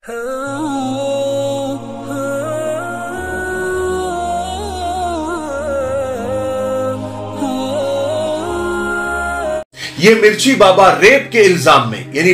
یہ مرچی بابا ریپ کے الزام میں یعنی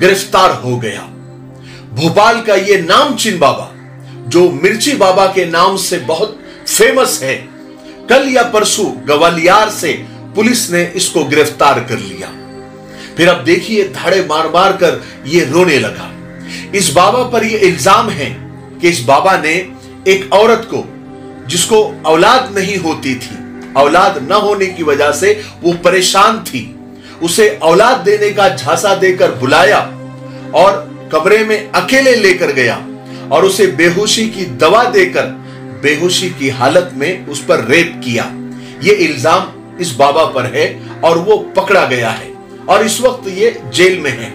گرفتار ہو گیا۔ بھوپال کا یہ نام چن بابا جو مرچی بابا کے نام سے بہت فیمس ہے، کل یا پرسوں گوالیار سے پولیس نے اس کو گرفتار کر لیا۔ پھر اب دیکھیے دھاڑے مار مار کر یہ رونے لگا۔ اس بابا پر یہ الزام ہے کہ اس بابا نے ایک عورت کو جس کو اولاد نہیں ہوتی تھی، اولاد نہ ہونے کی وجہ سے وہ پریشان تھی، اسے اولاد دینے کا جھانسا دے کر بلایا اور کمرے میں اکیلے لے کر گیا اور اسے بے ہوشی کی دوا دے کر بے ہوشی کی حالت میں اس پر ریپ کیا۔ یہ الزام اس بابا پر ہے اور وہ پکڑا گیا ہے اور اس وقت یہ جیل میں ہے۔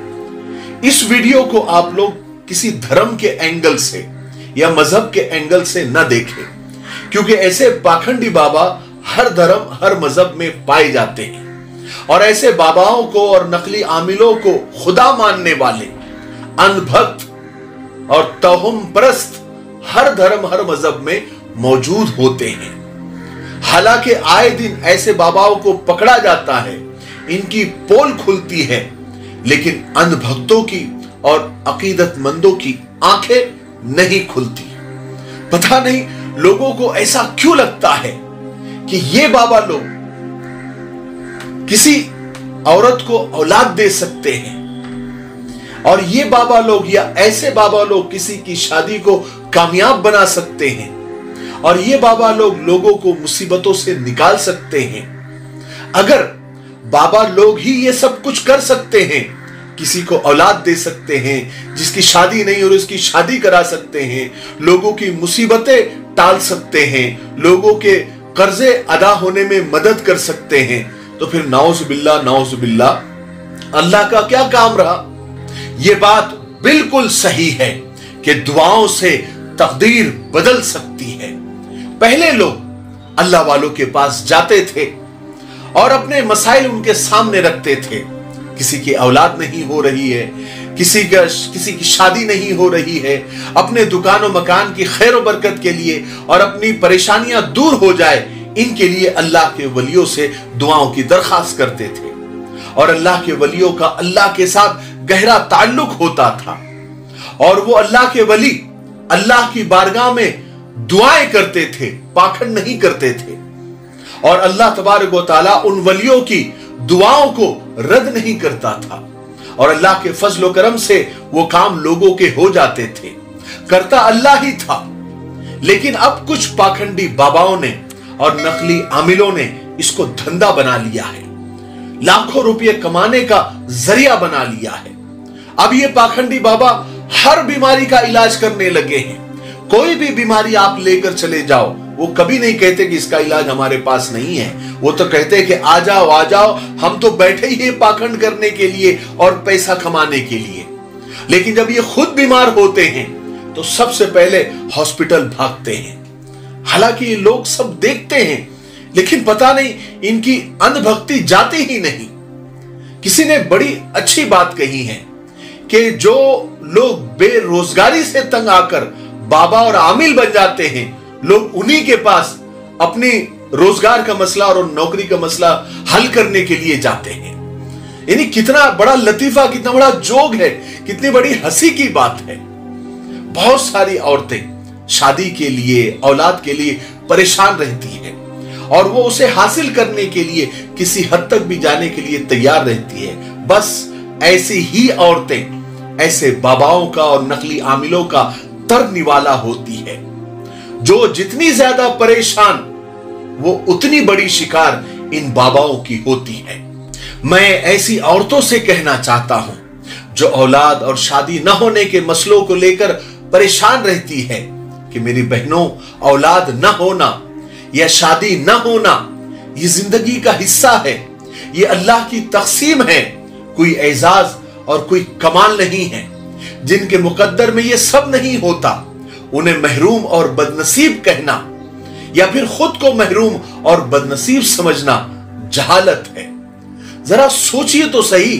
اس ویڈیو کو آپ لوگ کسی دھرم کے اینگل سے یا مذہب کے اینگل سے نہ دیکھیں، کیونکہ ایسے پاکھنڈی بابا ہر دھرم ہر مذہب میں پائے جاتے ہیں، اور ایسے باباؤں کو اور نقلی عاملوں کو خدا ماننے والے ان بھکت اور توہم پرست ہر دھرم ہر مذہب میں موجود ہوتے ہیں۔ حالانکہ آئے دن ایسے باباؤں کو پکڑا جاتا ہے، ان کی پول کھلتی ہے، لیکن ان بھکتوں کی اور عقیدت مندوں کی آنکھیں نہیں کھلتی۔ پتہ نہیں لوگوں کو ایسا کیوں لگتا ہے کہ یہ بابا لوگ کسی عورت کو اولاد دے سکتے ہیں، اور یہ بابا لوگ یا ایسے بابا لوگ کسی کی شادی کو کامیاب بنا سکتے ہیں، اور یہ بابا لوگ لوگوں کو مصیبتوں سے نکال سکتے ہیں۔ اگر بابا لوگ ہی یہ سب کچھ کر سکتے ہیں، کسی کو اولاد دے سکتے ہیں، جس کی شادی نہیں اور اس کی شادی کرا سکتے ہیں، لوگوں کی مصیبتیں ٹال سکتے ہیں، لوگوں کے قرضے ادا ہونے میں مدد کر سکتے ہیں، تو پھر نعوذ باللہ اللہ کا کیا کام رہا؟ یہ بات بالکل صحیح ہے کہ دعاؤں سے تقدیر بدل سکتی ہے۔ پہلے لوگ اللہ والوں کے پاس جاتے تھے اور اپنے مسائل ان کے سامنے رکھتے تھے۔ کسی کی اولاد نہیں ہو رہی ہے، کسی کی شادی نہیں ہو رہی ہے، اپنے دکان و مکان کی خیر و برکت کے لیے اور اپنی پریشانیاں دور ہو جائے، ان کے لیے اللہ کے ولیوں سے دعاؤں کی درخواست کرتے تھے، اور اللہ کے ولیوں کا اللہ کے ساتھ گہرا تعلق ہوتا تھا، اور وہ اللہ کے ولی اللہ کی بارگاہ میں دعائیں کرتے تھے، پاکھنڈ نہیں کرتے تھے، اور اللہ تبارک و تعالیٰ ان ولیوں کی دعاؤں کو رد نہیں کرتا تھا، اور اللہ کے فضل و کرم سے وہ کام لوگوں کے ہو جاتے تھے، کرتا اللہ ہی تھا۔ لیکن اب کچھ پاکھنڈی باباؤں نے اور نقلی عاملوں نے اس کو دھندا بنا لیا ہے، لاکھوں روپے کمانے کا ذریعہ بنا لیا ہے۔ اب یہ پاکھنڈی بابا ہر بیماری کا علاج کرنے لگے ہیں۔ کوئی بھی بیماری آپ لے کر چلے جاؤ، وہ کبھی نہیں کہتے کہ اس کا علاج ہمارے پاس نہیں ہے، وہ تو کہتے کہ آ جاؤ، ہم تو بیٹھے ہی ہیں پاکھنڈ کرنے کے لیے اور پیسہ کمانے کے لیے۔ لیکن جب یہ خود بیمار ہوتے ہیں تو سب سے پہلے ہاسپٹل بھاگتے ہیں۔ حالانکہ یہ لوگ سب دیکھتے ہیں، لیکن پتہ نہیں ان کی اندھ بھکتی جاتی ہی نہیں۔ کسی نے بڑی اچھی بات کہی ہے کہ جو لوگ بے روزگاری سے تنگ آ کر بابا اور عامل بن جاتے ہیں، لوگ انہی کے پاس اپنی روزگار کا مسئلہ اور نوکری کا مسئلہ حل کرنے کے لیے جاتے ہیں۔ یعنی کتنا بڑا لطیفہ، کتنا بڑا جوگ ہے، کتنی بڑی ہنسی کی بات ہے۔ بہت ساری عورتیں شادی کے لیے، اولاد کے لیے پریشان رہتی ہیں، اور وہ اسے حاصل کرنے کے لیے کسی حد تک بھی جانے کے لیے تیار رہتی ہے۔ بس ایسی ہی عورتیں ایسے باباؤں کا اور نقلی عاملوں کا تر نوالا ہوتی ہے۔ جو جتنی زیادہ پریشان، وہ اتنی بڑی شکار ان باباؤں کی ہوتی ہے۔ میں ایسی عورتوں سے کہنا چاہتا ہوں جو اولاد اور شادی نہ ہونے کے مسئلوں کو لے کر پریشان رہتی ہے کہ میری بہنوں، اولاد نہ ہونا یا شادی نہ ہونا یہ زندگی کا حصہ ہے، یہ اللہ کی تقسیم ہے، کوئی اعزاز اور کوئی کمال نہیں ہے۔ جن کے مقدر میں یہ سب نہیں ہوتا، انہیں محروم اور بدنصیب کہنا یا پھر خود کو محروم اور بدنصیب سمجھنا جہالت ہے۔ ذرا سوچئے تو صحیح